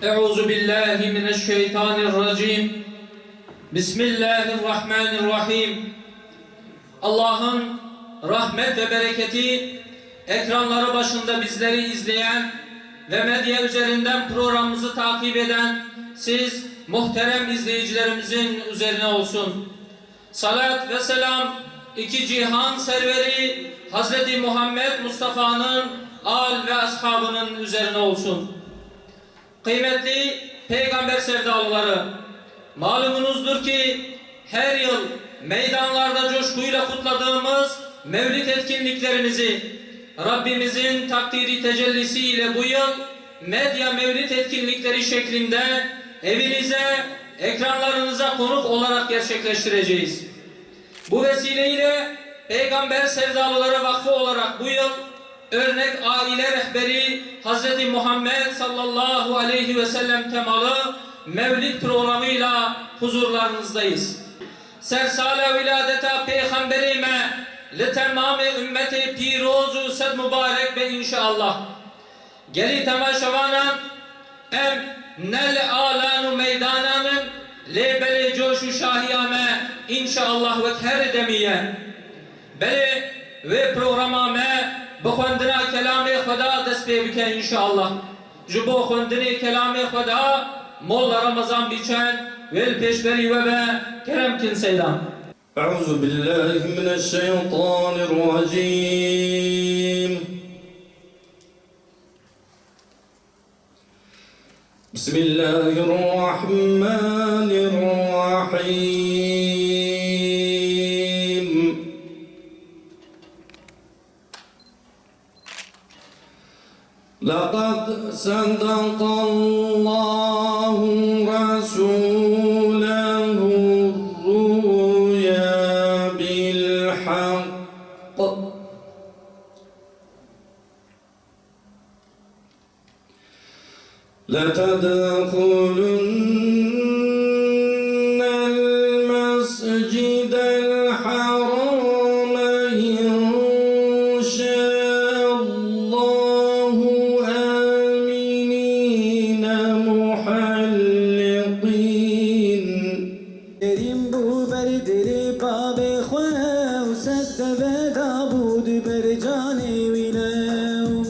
Euzu billahi mineşşeytanirracim. Bismillahirrahmanirrahim. Allah'ın rahmet ve bereketi ekranları başında bizleri izleyen ve medya üzerinden programımızı takip eden siz muhterem izleyicilerimizin üzerine olsun. Salat ve selam iki cihan serveri Hazreti Muhammed Mustafa'nın âl ve ashabının üzerine olsun. Kıymetli peygamber sevdalıları, malumunuzdur ki her yıl meydanlarda coşkuyla kutladığımız Mevlid etkinliklerimizi Rabbimizin takdiri tecellisiyle bu yıl medya Mevlid etkinlikleri şeklinde evinize, ekranlarınıza konuk olarak gerçekleştireceğiz. Bu vesileyle Peygamber Sevdalıları Vakfı olarak bu yıl örnek aile rehberi Hazreti Muhammed sallallahu aleyhi ve sellem temalı Mevlid programıyla huzurlarınızdayız. Sersale viladeta peygamberime li temami ümmeti pirozu sed mübarek ve inşallah. Geli temaşavanan em nel alanu meydananın le beli coşu şahiyame inşallah ve her demiye beli ve programame بخوندنا کلام خدا دست پی بکن انشاءاللہ جبو خوندنی کلام خدا مولا رمضان بیچن ویل پیشبری و به کرم کن سیدان أعوذ بالله من الشيطان الرجيم بسم الله الرحمن الرحيم لقد صدق الله رسوله الرؤيا بالحق لتدخلن المسجد الحرام إن شاء الله آمنين محلقين بریم بو بردر باب خواه و صد داود بر جان وینو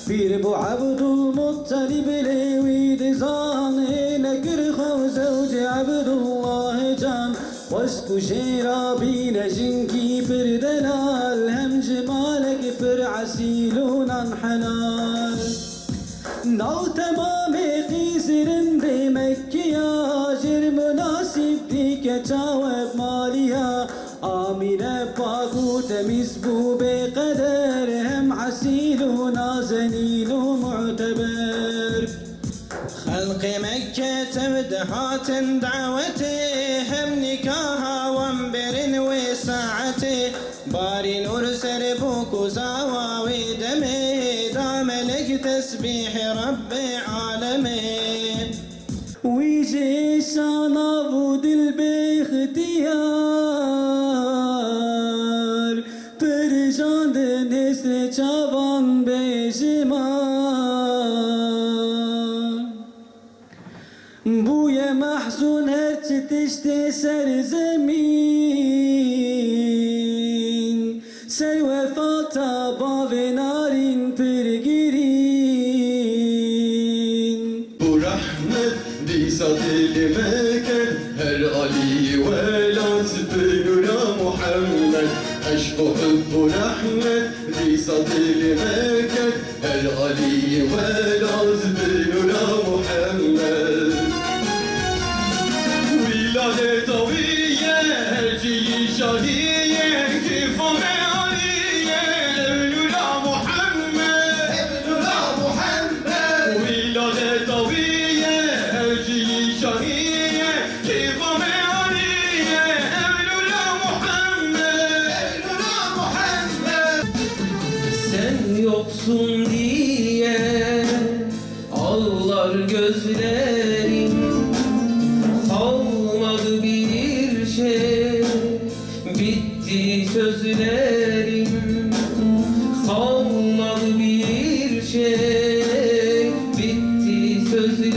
پیر بو عبدالمطلب لوید زانه لگر خو زوج عبدالله جان واسکو شیرابی نجنکی پر دلال هم جمالک پر عسیلونان حلال ناو تمام قیسرم به مکیا جر مناسب دی که چاوب مالیا آمین پاکو تمیز بو به قدر هم عسیل و نازنین و معتبر خلق مكة تمدحات دعوته هم نكاها وانبر وساعته باري نور سربوك وزاواوي دمي دام لك تسبيح رب عالمين ويجي شانا بود باختيار برجان نسل چوان بجمان بوی محزون هرچه تشت سر زمین سر وفاتا باو نارین پرگیرین Bu rahmet bizzat elime gel her Ali ve lazbına Muhammed aşk o hübbu rahmet bizzat elime gel her Ali ve lazbına Muhammed Viladet aviye herciyi şahiye kifame aliye evlula Muhammed evlula Muhammed Viladet aviye herciyi şahiye kifame aliye evlula Muhammed evlula Muhammed Sen yoksun diye ağlar gözlerim kalmadı bir şey bitti sözlerim kalmadı bir şey bitti sözlerim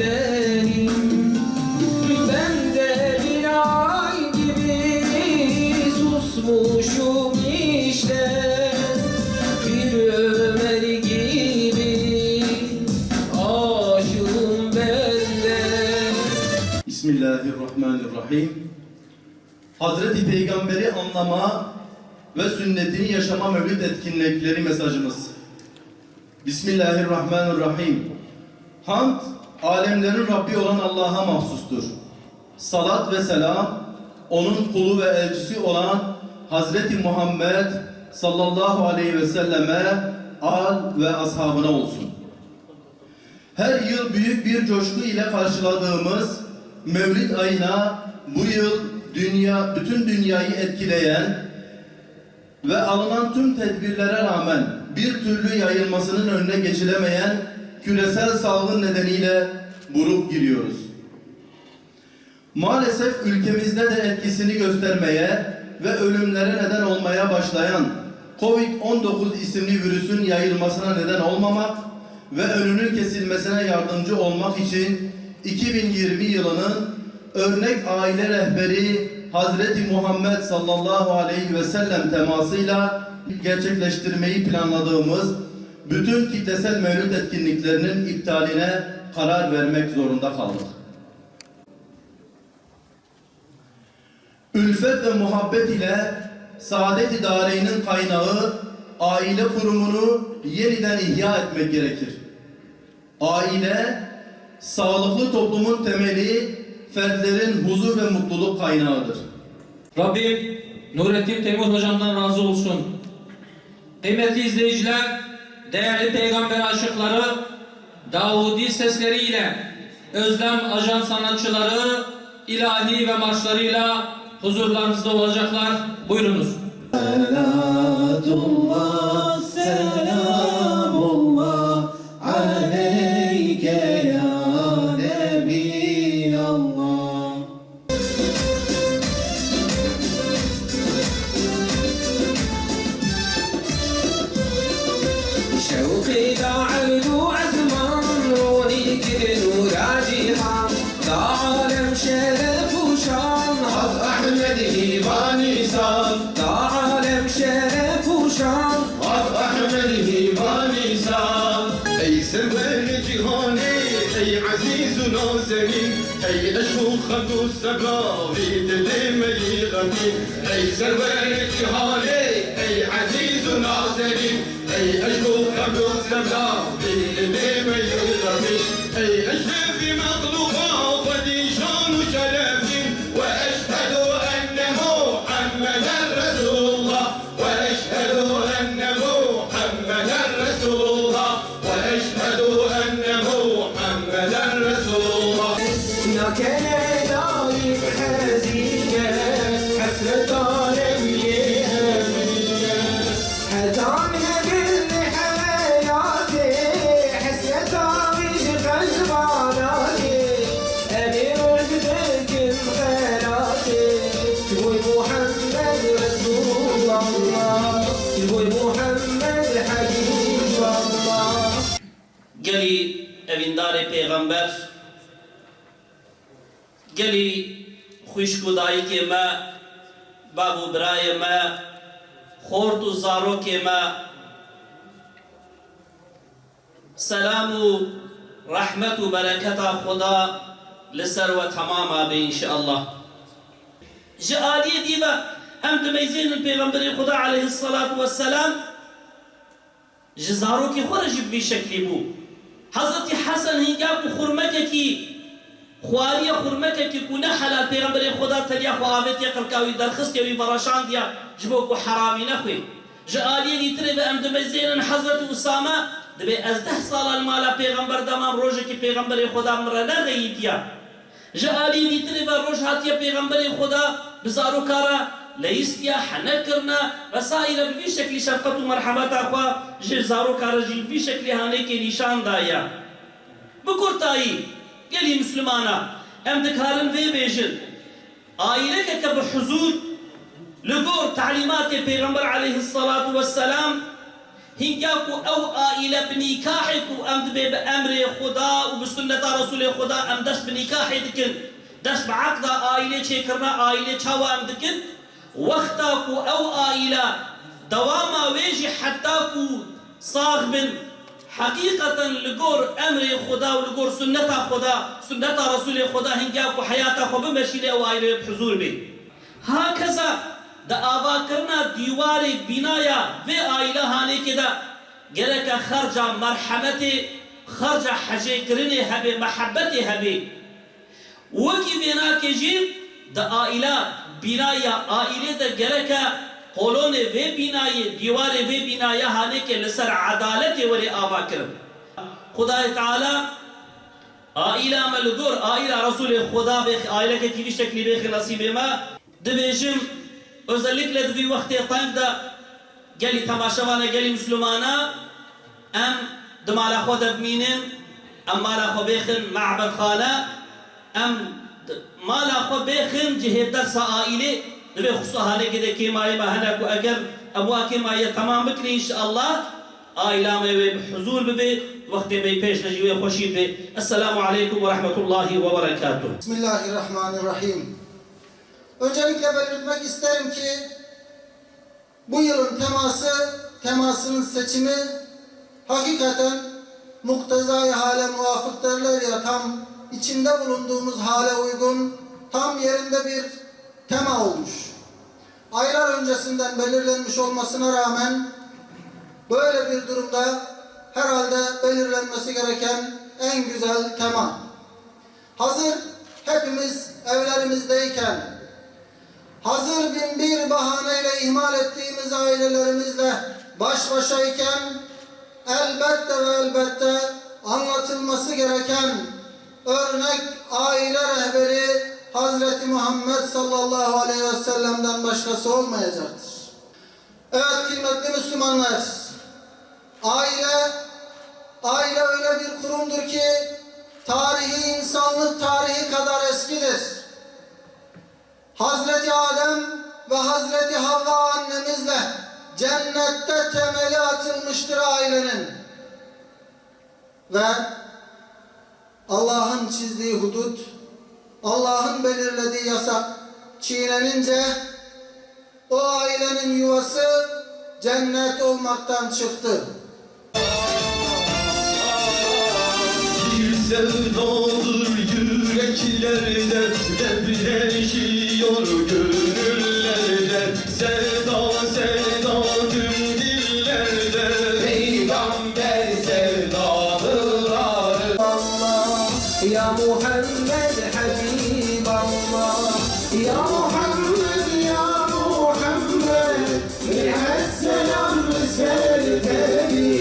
işte bir Ömer gibi aşığım ben de. Bismillahirrahmanirrahim. Hazreti Peygamber'i anlama ve sünnetini yaşama mevlid etkinlikleri mesajımız. Bismillahirrahmanirrahim. Hamd, alemlerin Rabbi olan Allah'a mahsustur. Salat ve selam, onun kulu ve elçisi olan Hazreti Muhammed sallallahu aleyhi ve selleme, al ve ashabına olsun. Her yıl büyük bir coşku ile karşıladığımız Mevlid ayına bu yıl bütün dünyayı etkileyen ve alınan tüm tedbirlere rağmen bir türlü yayılmasının önüne geçilemeyen küresel salgın nedeniyle buruk giriyoruz. Maalesef ülkemizde de etkisini göstermeye ve ölümlere neden olmaya başlayan Covid-19 isimli virüsün yayılmasına neden olmamak ve önünün kesilmesine yardımcı olmak için 2020 yılının örnek aile rehberi Hazreti Muhammed sallallahu aleyhi ve sellem temasıyla gerçekleştirmeyi planladığımız bütün kitlesel mevlüt etkinliklerinin iptaline karar vermek zorunda kaldık. Ülfet ve muhabbet ile Saadet-i Dareyn'in kaynağı aile kurumunu yeniden ihya etmek gerekir. Aile, sağlıklı toplumun temeli, fertlerin huzur ve mutluluk kaynağıdır. Rabbim Nurettin Temur hocamdan razı olsun. Kıymetli izleyiciler, değerli peygamber aşıkları, Davudi sesleriyle, Özlem ajan sanatçıları, ilahi ve marşlarıyla huzurlarınızda olacaklar. Buyurunuz. Selatullah, selamullah aleyke ya Nebiyallah. شوقي داعد وعزمان وريك وراجحا عالم شرف وشان Haz Ahmed Hivani Sal, عالم شرف وشان Haz Ahmed Hivani Sal. Ey server cihani, ey aziz nazenin, ey eşku khadu sabavi dedemeyi gani. Ey server cihani, ey aziz nazenin, ey eşku khadu sabavi dedemeyi gani. Ey eşrefi makhlukat وديشان شرف واشهد ان محمدا رسول الله واشهد ان محمدا رسول الله واشهد ان محمدا رسول الله. إنك دايم حزينة حسرة عالمية هتعمل كل حياتي حسرة ويشغل بالاتي أمير وجدك بخيراتي تقول محمد رسول الله تقول محمد حبيب الله. گلی اویندار پیغمبر گلی خوشگودایی که ما بابو برای ما خورد و زارو که ما سلام و رحمت و برکت خدا لسر و تمام به انشاءالله. جعالی دیوه هم دمیزین پیغمبر خدا علیه الصلاة والسلام جزارو کی خورج بی شکلی بو. حضرت حسن هنگام خورمکه کی خواری خورمکه کی کنه حلال پیغمبر خدا تلیا خو آمد یا قلقاوی درخست یا براشان دیا جبو کو حرامی نخوی. جعالی دیتره به ام دمیزین حضرت اسامه دبی از 10 سال المالا پیغمبر دمام روزه کی پیغمبر خدا مره نغیدیا. جعالی دیتره به روز هاتیا پیغمبر خدا بزارو کارا ليستيا حنكرنا رسائل في شكل شفقة ومرحمة أخوة جزارو كارجي في شكل هانيك نشان دايا بكورتاي قالي مسلمانا هم دكارن في بيجن آيلك كبحضور لقور تعليمات پیغمبر عليه الصلاة والسلام هنگاكو او آئلة بنكاحكو امد بأمر خدا وبسنة رسول خدا ام دست بنكاحي دكن دست بعقد آئلة چه کرنا آئلة چاوا ام دكن وقتا کو او آئلہ دوام ويجي حتاكو صاغ من حقيقة لقور أمر خدا ولقور سنة خدا سنة رسول خدا هنجاكو حياة خو بمشيله وآيله بحضور به هكذا دا آوا کرنا دیوار بنایا و آیله هانی که دا گلک خرج مرحمت خرج حجه کرنه هبه محبت هبه وکی بنا که جیب دا آیله بنایا آیله دا گلک قولون و بنای دیوار و بنایا هانی که لسر عدالت ولی آوا کرن خدا تعالی آیله ملگور آیله رسول خدا بخ آیله که کیوی شکلی بخ نصیب ما دبیجم özellikle bir vakti tayda geli tamaşavana geli Müslümana em dmala xwe debmînin em mala xwe bêxin ma'bed xane em mala xwe bêxin cihê dersa aîlê divê xusa halê gide kêmayê me hene ku eger em wa kêmayê temam bikirî inşallah aîla me wê bi huzûr bibe wextê me pêş de jî wê xweşî be. Esselamu aleyküm ve rahmetullahi ve berekatuhu. Bismillahirrahmanirrahim. Öncelikle belirtmek isterim ki bu yılın temasının seçimi hakikaten muktezai hale muvafık derler ya, tam içinde bulunduğumuz hale uygun, tam yerinde bir tema olmuş. Aylar öncesinden belirlenmiş olmasına rağmen böyle bir durumda herhalde belirlenmesi gereken en güzel tema. Hazır hepimiz evlerimizdeyken, hazır bin bir bahaneyle ihmal ettiğimiz ailelerimizle baş başayken elbette ve elbette anlatılması gereken örnek aile rehberi Hazreti Muhammed sallallahu aleyhi ve sellem'den başkası olmayacaktır. Evet kıymetli Müslümanlar, aile öyle bir kurumdur ki tarihi insanlık tarihi kadar eskidir. Hazreti Adem ve Hazreti Havva annemizle cennette temeli atılmıştır ailenin. Ve Allah'ın çizdiği hudut, Allah'ın belirlediği yasak çiğnenince o ailenin yuvası cennet olmaktan çıktı. Bir sevdadır yüreklerde, depreşiyor gönüllerde. Sevda tüm dillerde, peygamber sevdalıdır. Allah ya Muhammed Habiballah ya Muhammed ya Muhammed mi'at selam sevdeli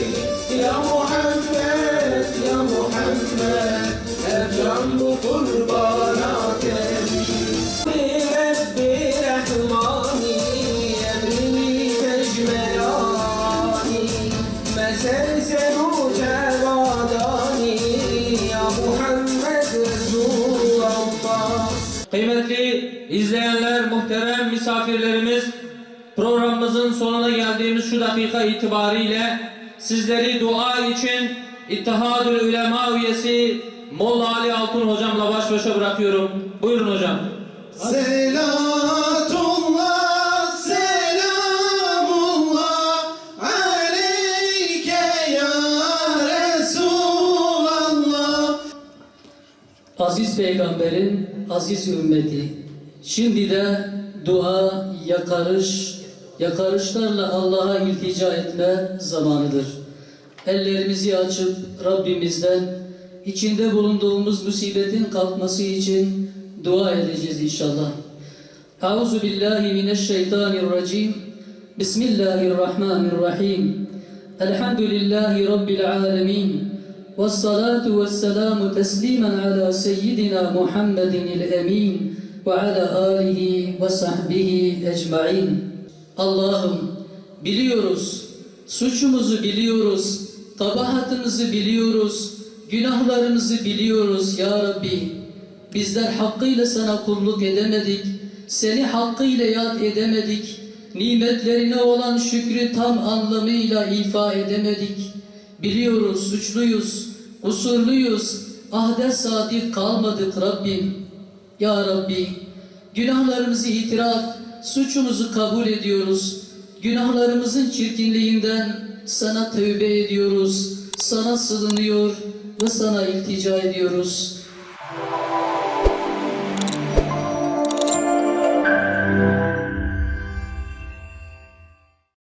ya Muhammed ya Muhammed ercan bu kurbana tebi Rabbi Rahmani emrini tecmelani meselseru cevadani ya Muhammed Resulallah. Kıymetli izleyenler, muhterem misafirlerimiz, programımızın sonuna geldiğimiz şu dakika itibariyle sizleri dua için İttihadül Ulema üyesi Molla Ali Altun hocamla baş başa bırakıyorum. Buyurun hocam. Selatullah, selamullah aleyke ya Resulallah. Aziz Peygamberin aziz ümmeti, şimdi de dua, yakarışlarla Allah'a iltica etme zamanıdır. Ellerimizi açıp Rabbimizden içinde bulunduğumuz musibetin kalkması için dua edeceğiz inşallah. Euzu billahi mineşşeytanirracim. Bismillahirrahmanirrahim. Elhamdülillahi rabbil alamin. Vessalatu vesselamu teslimen ala seyyidina Muhammedinil emin ve ala alihi ve sahbihi ecmaîn. Allah'ım biliyoruz, suçumuzu biliyoruz, kabahatimizi biliyoruz, günahlarımızı biliyoruz ya Rabbi. Bizler hakkıyla sana kulluk edemedik, seni hakkıyla yad edemedik, nimetlerine olan şükrü tam anlamıyla ifa edemedik. Biliyoruz, suçluyuz, kusurluyuz, ahde sadık kalmadık Rabbim. Ya Rabbi, günahlarımızı itiraf, suçumuzu kabul ediyoruz. Günahlarımızın çirkinliğinden sana tövbe ediyoruz, sana sığınıyor ve sana iltica ediyoruz.